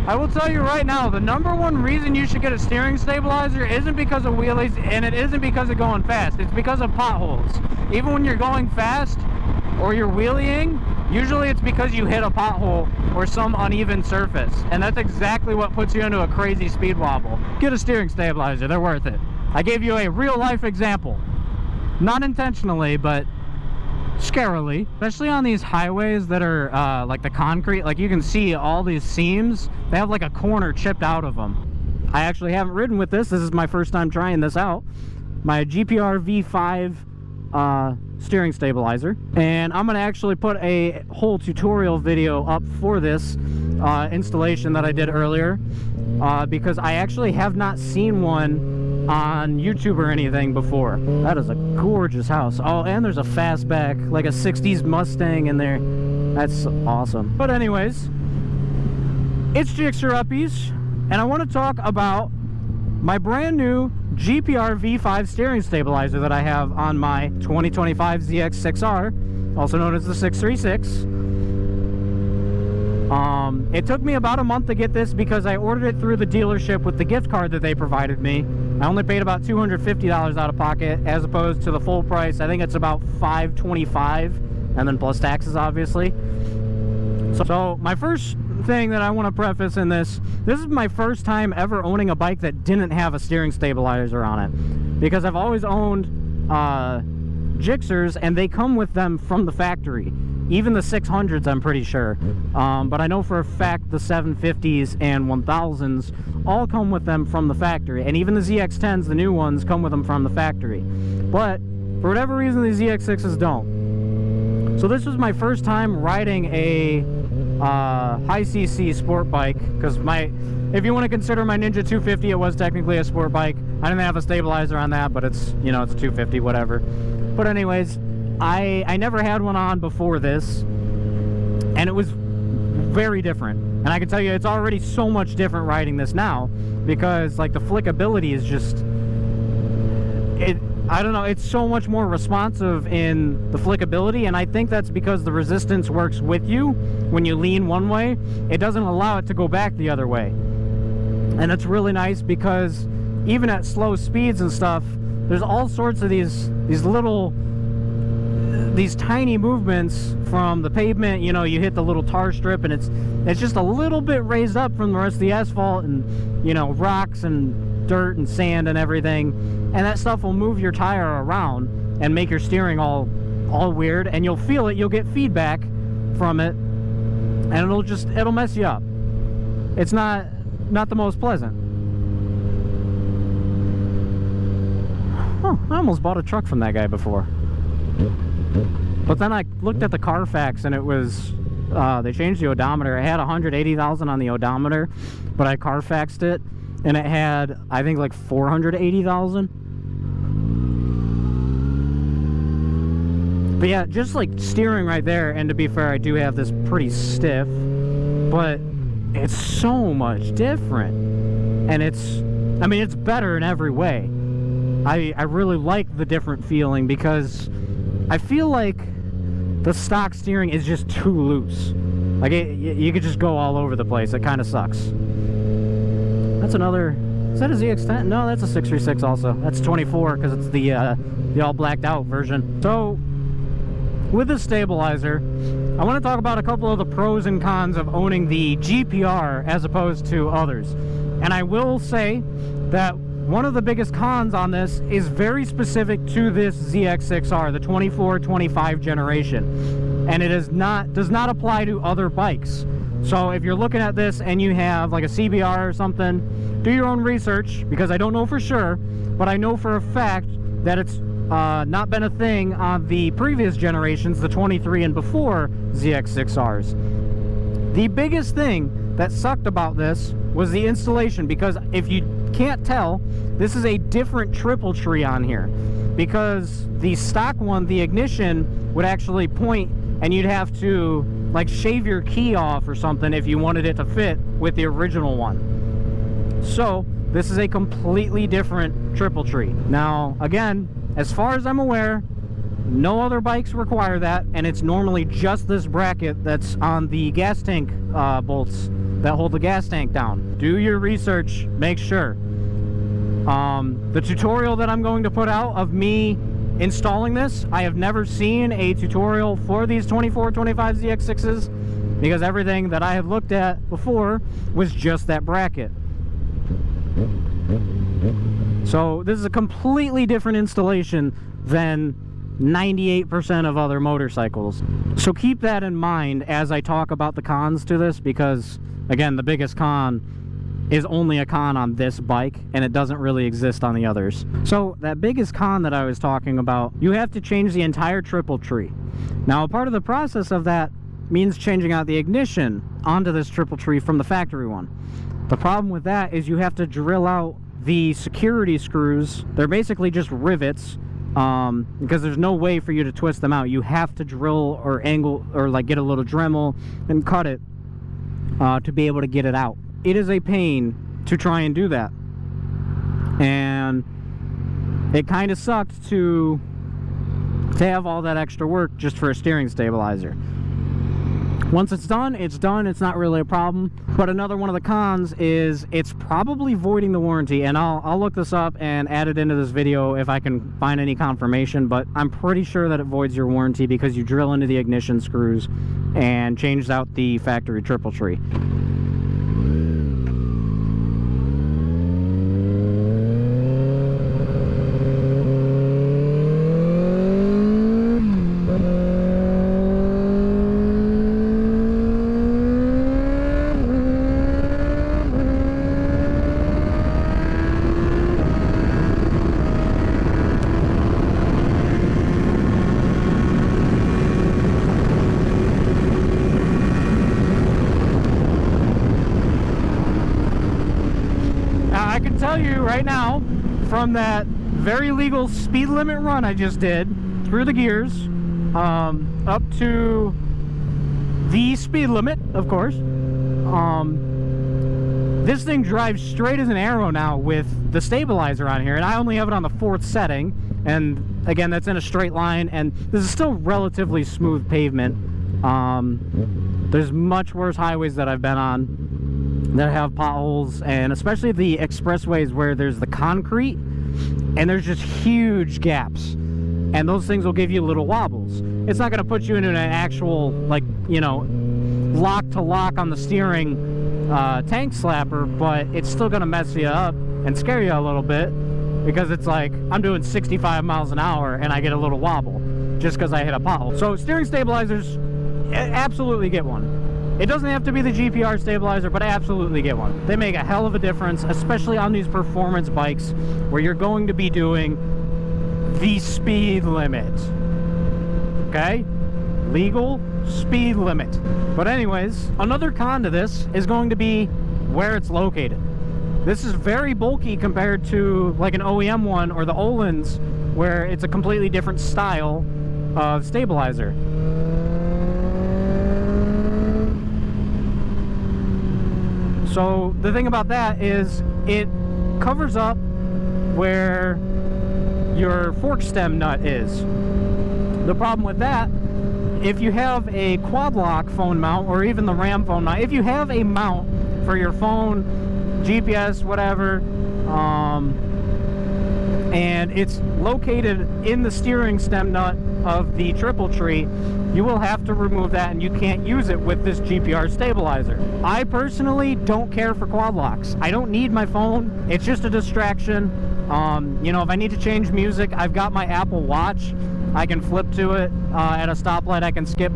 I will tell you right now, the #1 reason you should get a steering stabilizer isn't because of wheelies, and it isn't because of going fast. It's because of potholes. Even when you're going fast or you're wheeling, usually it's because you hit a pothole or some uneven surface, and that's exactly what puts you into a crazy speed wobble. Get a steering stabilizer, they're worth it. I gave you a real life example. Not intentionally, but scarily. Especially on these highways that are like the concrete, like you can see all these seams. They have like a corner chipped out of them. I actually haven't ridden with this. This is my first time trying this out. My GPR V5 steering stabilizer, and I'm gonna actually put a whole tutorial video up for this installation that I did earlier, because I actually have not seen one on YouTube or anything before. That is a gorgeous house. Oh, and there's a fastback, like a 60s Mustang in there. That's awesome. But anyways, it's Jixer Uppies, and I want to talk about my brand new GPR V5 steering stabilizer that I have on my 2025 ZX6R, also known as the 636. It took me about a month to get this because I ordered it through the dealership with the gift card that they provided me. I only paid about $250 out of pocket, as opposed to the full price. I think it's about $525, and then plus taxes, obviously. So my first thing that I want to preface in this is my first time ever owning a bike that didn't have a steering stabilizer on it, because I've always owned Gixxers, and they come with them from the factory. Even the 600s, I'm pretty sure. But I know for a fact the 750s and 1000s all come with them from the factory. And even the ZX10s, the new ones, come with them from the factory. But for whatever reason, the ZX6s don't. So this was my first time riding a high CC sport bike, because if you want to consider my Ninja 250, it was technically a sport bike. I didn't have a stabilizer on that, but it's, you know, it's a 250, whatever. But anyways, I never had one on before this, and it was very different. And I can tell you, it's already so much different riding this now, because like the flickability is just, I don't know, it's so much more responsive in the flickability, and I think that's because the resistance works with you. When you lean one way, it doesn't allow it to go back the other way. And it's really nice because even at slow speeds and stuff, there's all sorts of these tiny movements from the pavement. You know, you hit the little tar strip, and it's just a little bit raised up from the rest of the asphalt, and, you know, rocks and dirt and sand and everything, and that stuff will move your tire around and make your steering all weird, and you'll feel it. You'll get feedback from it, and it'll mess you up. It's not the most pleasant. Huh, I almost bought a truck from that guy before. But then I looked at the Carfax, and it was, they changed the odometer. It had 180,000 on the odometer, but I Carfaxed it, and it had, I think, like 480,000. But yeah, just like steering right there, and to be fair, I do have this pretty stiff, but it's so much different. And it's better in every way. I really like the different feeling, because I feel like the stock steering is just too loose. Like, you could just go all over the place. It kind of sucks. That's another, is that a ZX10? No, that's a 636 also. That's 24, because it's the all blacked out version. So with the stabilizer, I want to talk about a couple of the pros and cons of owning the GPR as opposed to others. And I will say that one of the biggest cons on this is very specific to this ZX6R, the 24-25 generation, and it does not apply to other bikes. So if you're looking at this and you have like a CBR or something, do your own research, because I don't know for sure, but I know for a fact that it's not been a thing on the previous generations, the 23 and before ZX6Rs. The biggest thing that sucked about this was the installation, because if you can't tell, this is a different triple tree on here, because the stock one, the ignition would actually point, and you'd have to like shave your key off or something if you wanted it to fit with the original one. So this is a completely different triple tree. Now again, as far as I'm aware, no other bikes require that, and it's normally just this bracket that's on the gas tank bolts that hold the gas tank down. Do your research, make sure. The tutorial that I'm going to put out of me installing this, I have never seen a tutorial for these 2425 ZX6s, because everything that I have looked at before was just that bracket. So this is a completely different installation than 98% of other motorcycles. So keep that in mind as I talk about the cons to this, because again, the biggest con is only a con on this bike, and it doesn't really exist on the others. So that biggest con that I was talking about, you have to change the entire triple tree. Now, a part of the process of that means changing out the ignition onto this triple tree from the factory one. The problem with that is you have to drill out the security screws. They're basically just rivets, because there's no way for you to twist them out. You have to drill or angle or like get a little Dremel and cut it to be able to get it out. It is a pain to try and do that, and it kind of sucked to have all that extra work just for a steering stabilizer. Once it's done, it's done. It's not really a problem. But another one of the cons is it's probably voiding the warranty, and I'll look this up and add it into this video if I can find any confirmation, but I'm pretty sure that it voids your warranty because you drill into the ignition screws and changed out the factory triple tree. Tell you right now, from that very legal speed limit run I just did through the gears, up to the speed limit, of course, this thing drives straight as an arrow now with the stabilizer on here, and I only have it on the 4th setting, and again, that's in a straight line, and this is still relatively smooth pavement. There's much worse highways that I've been on that have potholes, and especially the expressways where there's the concrete and there's just huge gaps, and those things will give you little wobbles. It's not going to put you into an actual, like, you know, lock to lock on the steering tank slapper, but it's still going to mess you up and scare you a little bit, because it's like I'm doing 65 miles an hour and I get a little wobble just because I hit a pothole. So steering stabilizers, absolutely get one. It doesn't have to be the GPR stabilizer, but absolutely get one. They make a hell of a difference, especially on these performance bikes where you're going to be doing the speed limit. Okay? Legal speed limit. But anyways, another con to this is going to be where it's located. This is very bulky compared to like an OEM one or the Ohlins, where it's a completely different style of stabilizer. So the thing about that is it covers up where your fork stem nut is. The problem with that, if you have a quad lock phone mount or even the RAM phone mount, if you have a mount for your phone, GPS, whatever, and it's located in the steering stem nut of the triple tree, you will have to remove that, and you can't use it with this GPR stabilizer. I personally don't care for quad locks. I don't need my phone. It's just a distraction. You know, if I need to change music, I've got my Apple Watch. I can flip to it at a stoplight. I can skip,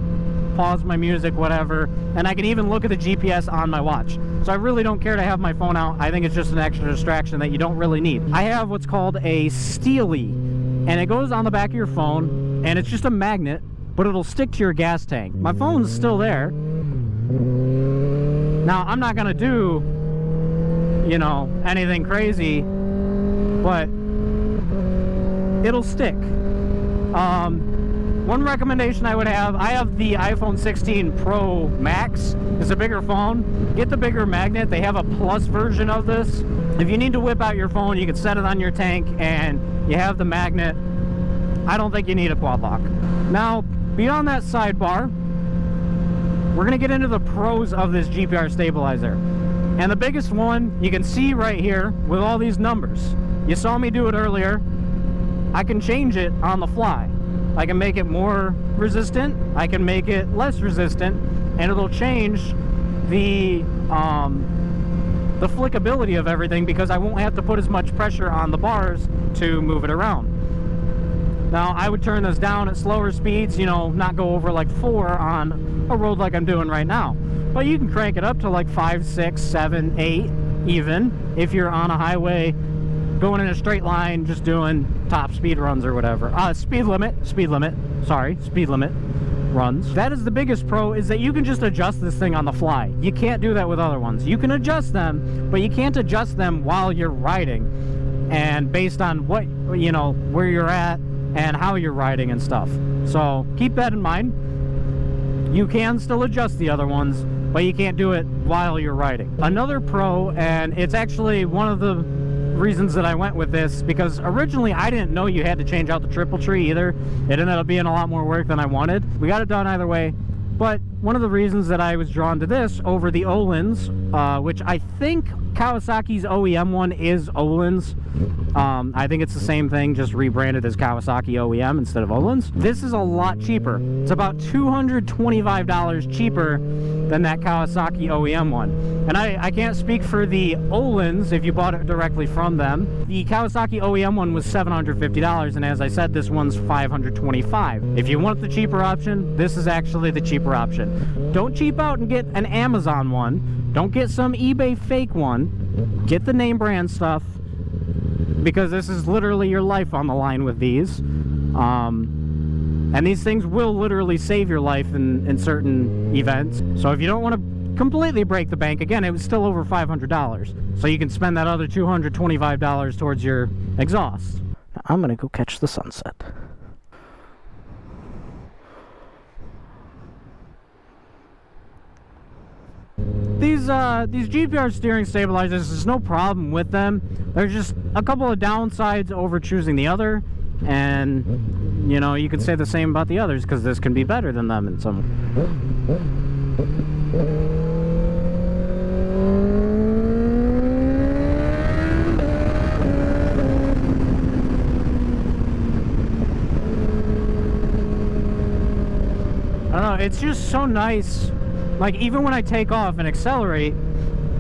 pause my music, whatever, and I can even look at the GPS on my watch. So I really don't care to have my phone out. I think it's just an extra distraction that you don't really need. I have what's called a Stella, and it goes on the back of your phone, and it's just a magnet, but it'll stick to your gas tank. My phone's still there. Now, I'm not gonna do, you know, anything crazy, but it'll stick. One recommendation I would have, I have the iPhone 16 Pro Max. It's a bigger phone. Get the bigger magnet. They have a plus version of this. If you need to whip out your phone, you can set it on your tank and you have the magnet. I don't think you need a quad lock. Now, beyond that sidebar, we're gonna get into the pros of this GPR stabilizer. And the biggest one, you can see right here with all these numbers. You saw me do it earlier. I can change it on the fly. I can make it more resistant, I can make it less resistant, and it'll change the flickability of everything because I won't have to put as much pressure on the bars to move it around. Now, I would turn this down at slower speeds, you know, not go over like 4 on a road like I'm doing right now. But you can crank it up to like 5, 6, 7, 8 even if you're on a highway going in a straight line, just doing top speed runs or whatever. Speed limit runs. That is the biggest pro, is that you can just adjust this thing on the fly. You can't do that with other ones. You can adjust them, but you can't adjust them while you're riding, and based on what, you know, where you're at and how you're riding and stuff. So keep that in mind. You can still adjust the other ones, but you can't do it while you're riding. Another pro, and it's actually one of the reasons that I went with this, because originally I didn't know you had to change out the triple tree either. It ended up being a lot more work than I wanted. We got it done either way, but one of the reasons that I was drawn to this over the Ohlins, which I think Kawasaki's OEM one is Ohlins. I think it's the same thing, just rebranded as Kawasaki OEM instead of Ohlins. This is a lot cheaper. It's about $225 cheaper than that Kawasaki OEM one. And I can't speak for the Ohlins if you bought it directly from them. The Kawasaki OEM one was $750, and as I said, this one's $525. If you want the cheaper option, this is actually the cheaper option. Don't cheap out and get an Amazon one. Don't get some eBay fake one. Get the name brand stuff, because this is literally your life on the line with these. And these things will literally save your life in certain events. So if you don't want to completely break the bank, again, it was still over $500. So you can spend that other $225 towards your exhaust. Now, I'm gonna go catch the sunset. These GPR steering stabilizers, there's no problem with them. There's just a couple of downsides over choosing the other, and you know, you could say the same about the others, because this can be better than them in some. I don't know, it's just so nice. Like, even when I take off and accelerate,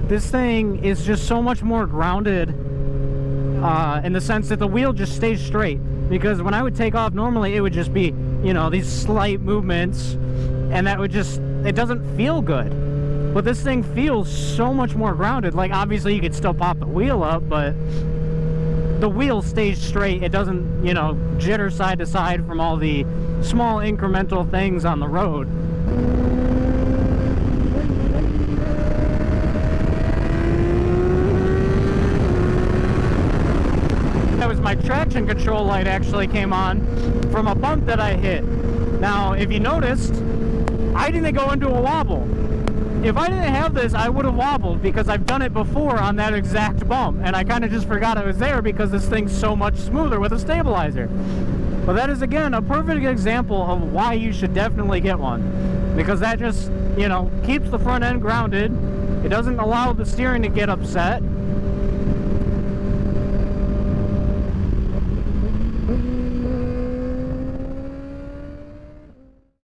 this thing is just so much more grounded in the sense that the wheel just stays straight. Because when I would take off, normally it would just be, you know, these slight movements, and that would just, it doesn't feel good. But this thing feels so much more grounded. Like, obviously you could still pop the wheel up, but the wheel stays straight. It doesn't, you know, jitter side to side from all the small incremental things on the road. My traction control light actually came on from a bump that I hit. Now, if you noticed, I didn't go into a wobble. If I didn't have this, I would have wobbled, because I've done it before on that exact bump, and I kind of just forgot it was there because this thing's so much smoother with a stabilizer. But that is, again, a perfect example of why you should definitely get one, because that just, you know, keeps the front end grounded. It doesn't allow the steering to get upset.